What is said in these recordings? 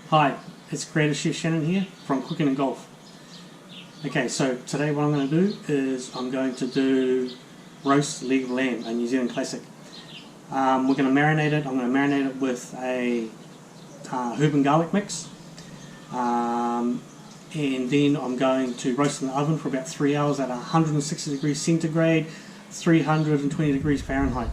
Hi, it's Creative Chef Shannon here from Cooking and Golf. Okay, so today what I'm going to do is I'm going to do roast leg of lamb, a New Zealand classic. We're going to marinate it. I'm going to marinate it with a herb and garlic mix, and then I'm going to roast it in the oven for about 3 hours at 160 degrees centigrade, 320 degrees Fahrenheit.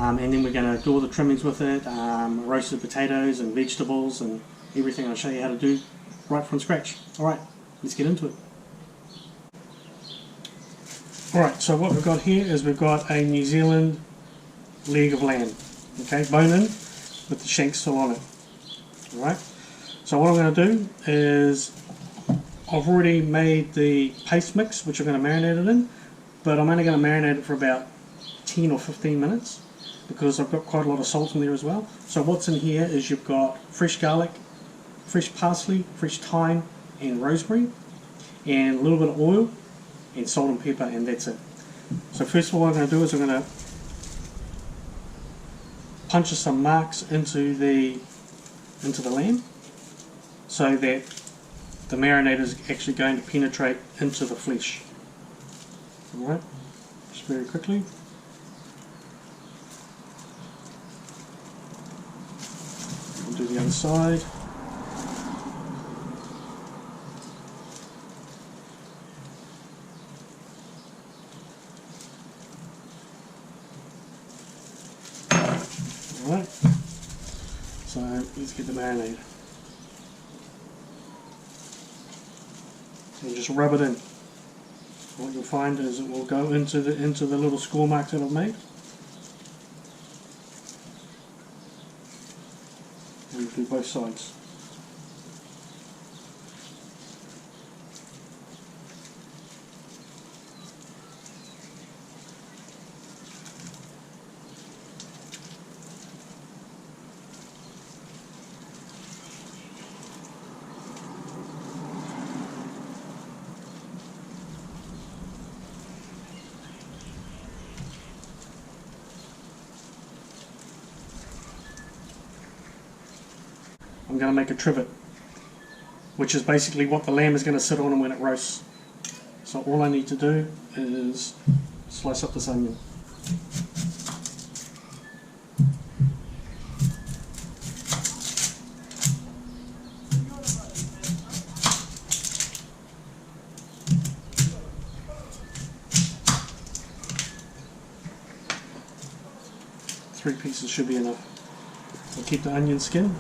And then we're going to do all the trimmings with it, roasted potatoes and vegetables and everything I'll show you how to do right from scratch. Alright, let's get into it. Alright, so what we've got here is we've got a New Zealand leg of lamb, okay, bone in with the shank still on it. Alright, so what I'm going to do is I've already made the paste mix which I'm going to marinate it in, but I'm only going to marinate it for about 10 or 15 minutes. Because I've got quite a lot of salt in there as well. So what's in here is you've got fresh garlic, fresh parsley, fresh thyme and rosemary, and a little bit of oil and salt and pepper, and that's it. So first of all what I'm going to do is I'm going to punch some marks into the lamb so that the marinade is actually going to penetrate into the flesh. Alright, just very quickly. Do the other side. Alright, so let's get the marinade. And just rub it in. What you'll find is it will go into the little score marks that I've made. And do both sides. I'm going to make a trivet, which is basically what the lamb is going to sit on when it roasts. So all I need to do is slice up this onion. Three pieces should be enough. I'll keep the onion skin.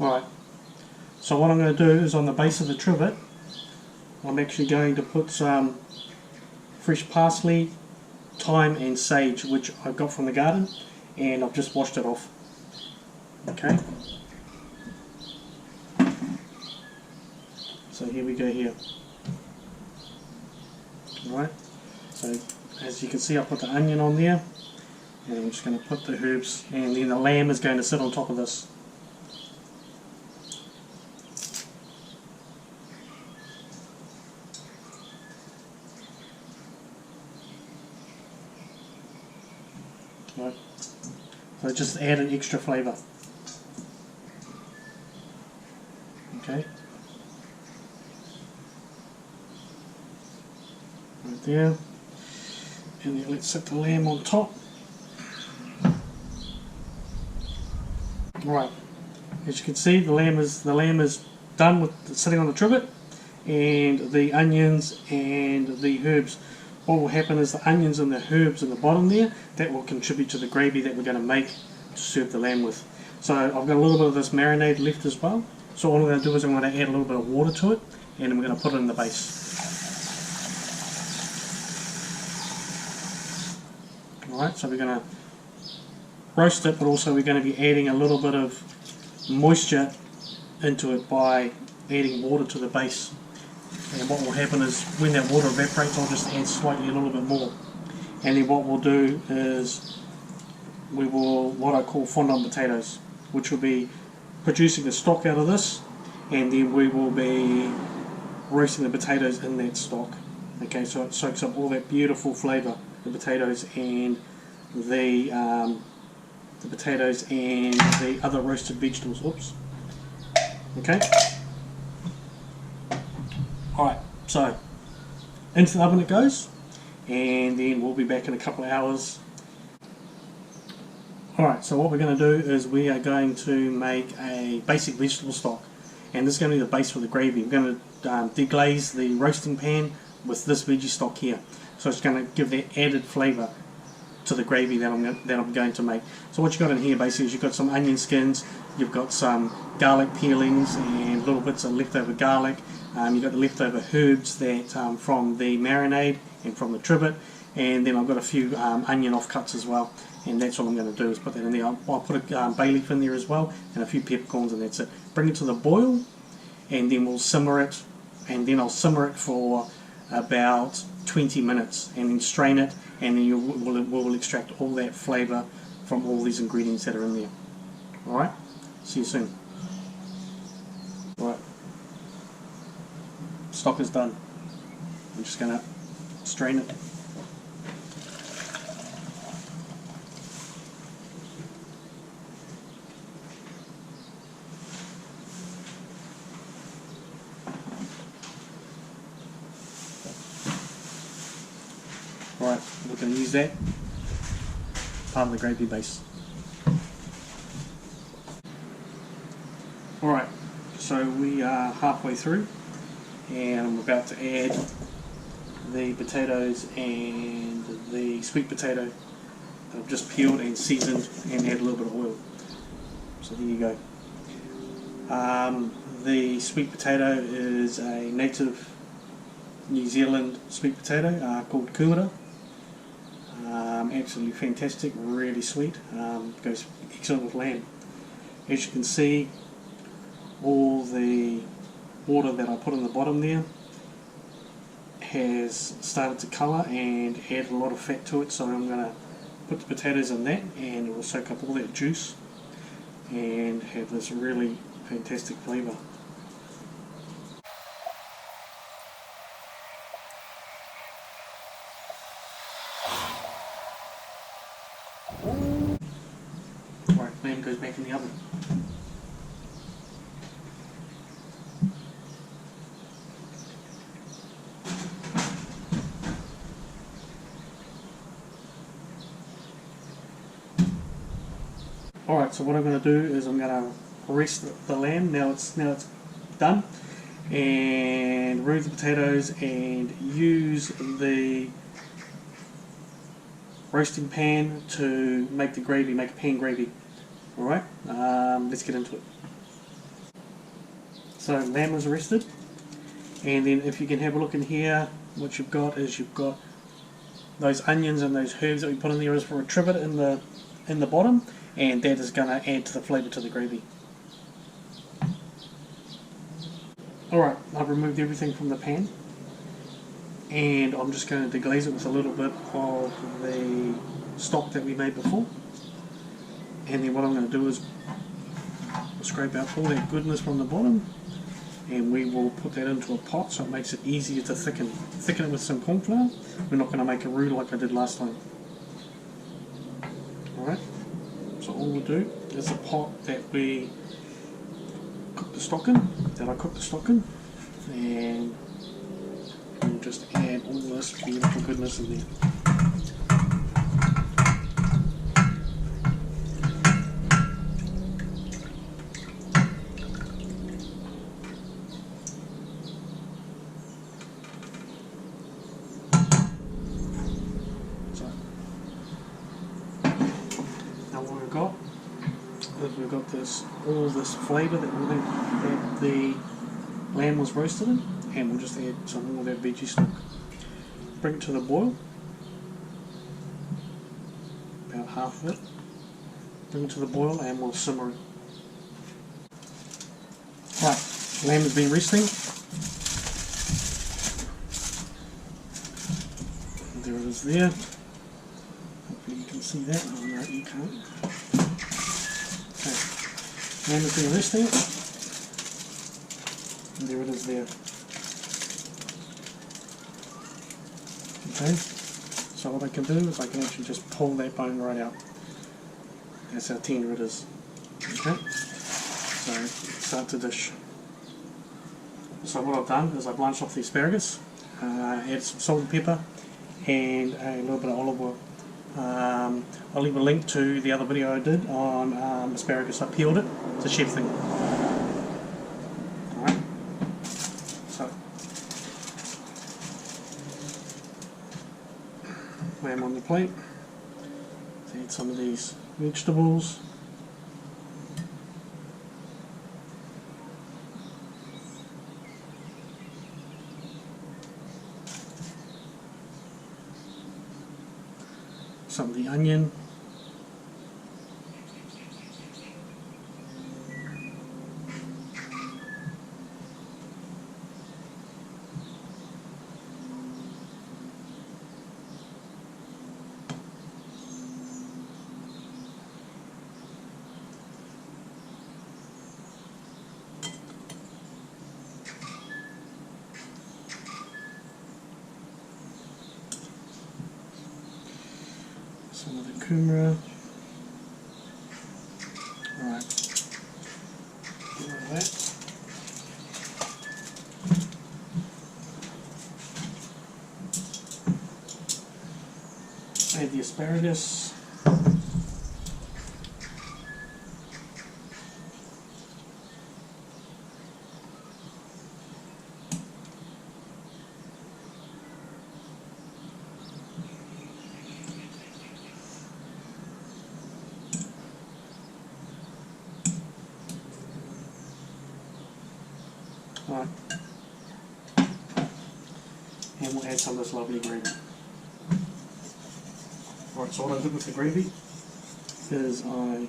Alright, so what I'm going to do is on the base of the trivet, I'm actually going to put some fresh parsley, thyme and sage, which I got from the garden, and I've just washed it off. Okay, so here we go here. Alright, so as you can see I put the onion on there, and I'm just going to put the herbs, and then the lamb is going to sit on top of this. Right. So just add an extra flavour. Okay. Right there. And then let's set the lamb on top. Right. As you can see, the lamb is done with sitting on the trivet, and the onions and the herbs. What will happen is the onions and the herbs in the bottom there, that will contribute to the gravy that we're going to make to serve the lamb with. So I've got a little bit of this marinade left as well. So all I'm going to do is I'm going to add a little bit of water to it, and we're going to put it in the base. Alright, so we're going to roast it, but also we're going to be adding a little bit of moisture into it by adding water to the base. And what will happen is when that water evaporates, I'll just add slightly a little bit more. And then what we'll do is we will, what I call fondant potatoes, which will be producing the stock out of this, and then we will be roasting the potatoes in that stock. Okay, so it soaks up all that beautiful flavour, the potatoes and the other roasted vegetables. Oops. Okay. Alright, so into the oven it goes, and then we'll be back in a couple of hours. Alright, so what we're going to do is we are going to make a basic vegetable stock, and this is going to be the base for the gravy. We're going to deglaze the roasting pan with this veggie stock here, so it's going to give that added flavour to the gravy that I'm going to make. So what you've got in here basically is you've got some onion skins, you've got some garlic peelings and little bits of leftover garlic, you've got the leftover herbs that from the marinade and from the trivet, and then I've got a few onion offcuts as well, and that's all I'm going to do is put that in there. I'll put a bay leaf in there as well and a few peppercorns, and that's it. Bring it to the boil, and then we'll simmer it, and then I'll simmer it for about 20 minutes and then strain it, and then we'll extract all that flavour from all these ingredients that are in there. Alright, see you soon. Alright, stock is done. I'm just going to strain it. Right, we're going to use that part of the gravy base. Alright, so we are halfway through, and I'm about to add the potatoes and the sweet potato that I've just peeled and seasoned, and add a little bit of oil. So there you go. The sweet potato is a native New Zealand sweet potato called kumara. Absolutely fantastic, really sweet, goes excellent with lamb. As you can see, all the water that I put in the bottom there has started to colour and add a lot of fat to it, so I'm going to put the potatoes in that, and it will soak up all that juice and have this really fantastic flavour. Right, lamb goes back in the oven. Alright, so what I'm going to do is I'm going to rest the lamb, now it's done, and remove the potatoes and use the roasting pan to make the gravy, make a pan gravy. Alright, let's get into it. So lamb is rested, and then if you can have a look in here, what you've got is you've got those onions and those herbs that we put in there is for a trivet in the bottom, and that is going to add to the flavour to the gravy. Alright, I've removed everything from the pan, and I'm just going to deglaze it with a little bit of the stock that we made before, and then what I'm going to do is scrape out all that goodness from the bottom, and we will put that into a pot so it makes it easier to thicken it with some corn flour. We're not going to make a roux like I did last time. Alright, so all we'll do is the pot that we cooked the stock in, and we'll just add all this beautiful goodness in there. We've got all this flavour that the lamb was roasted in, and we'll just add some more of that veggie stock. Bring it to the boil, about half of it. Bring it to the boil, and we'll simmer it. Right, lamb has been resting. There it is there. Hopefully you can see that. Oh no, you can't. Okay, lamb has been resting. And there it is there. Okay, so what I can do is I can actually just pull that bone right out. That's how tender it is. Okay, so start to dish. So what I've done is I blanched off the asparagus, add some salt and pepper, and a little bit of olive oil. I'll leave a link to the other video I did on asparagus. I peeled it. It's a chef thing. Alright, so lamb on the plate. Let's add some of these vegetables. Some of the onion. Some of the kumara. Alright, get rid of that. Add the asparagus. Right. And we'll add some of this lovely gravy. Right, so what I did with the gravy is I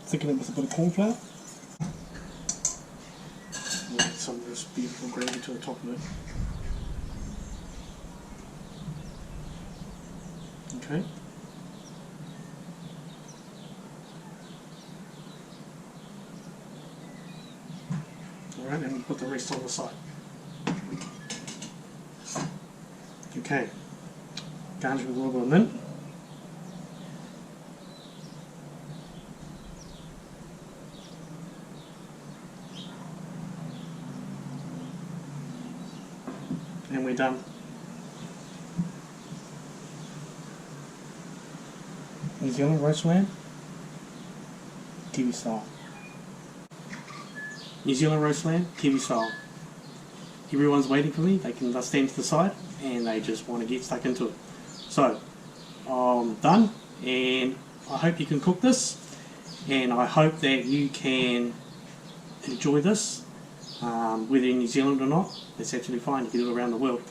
thicken it with a bit of corn flour. We'll add some of this beautiful gravy to the top of it. Okay. Alright, and we'll put the rest on the side. Okay, garnish with a little bit of mint. And we're done. New Zealand roast lamb, Kiwi style. New Zealand roast lamb, Kiwi style. Everyone's waiting for me. They can just stand to the side and they just want to get stuck into it. So I'm done, and I hope you can cook this, and I hope that you can enjoy this, whether you're in New Zealand or not. That's absolutely fine. You can do it around the world.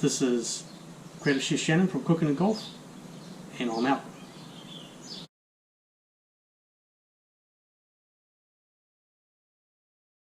This is Creative Chef Shannon from Cooking and Golf, and I'm out.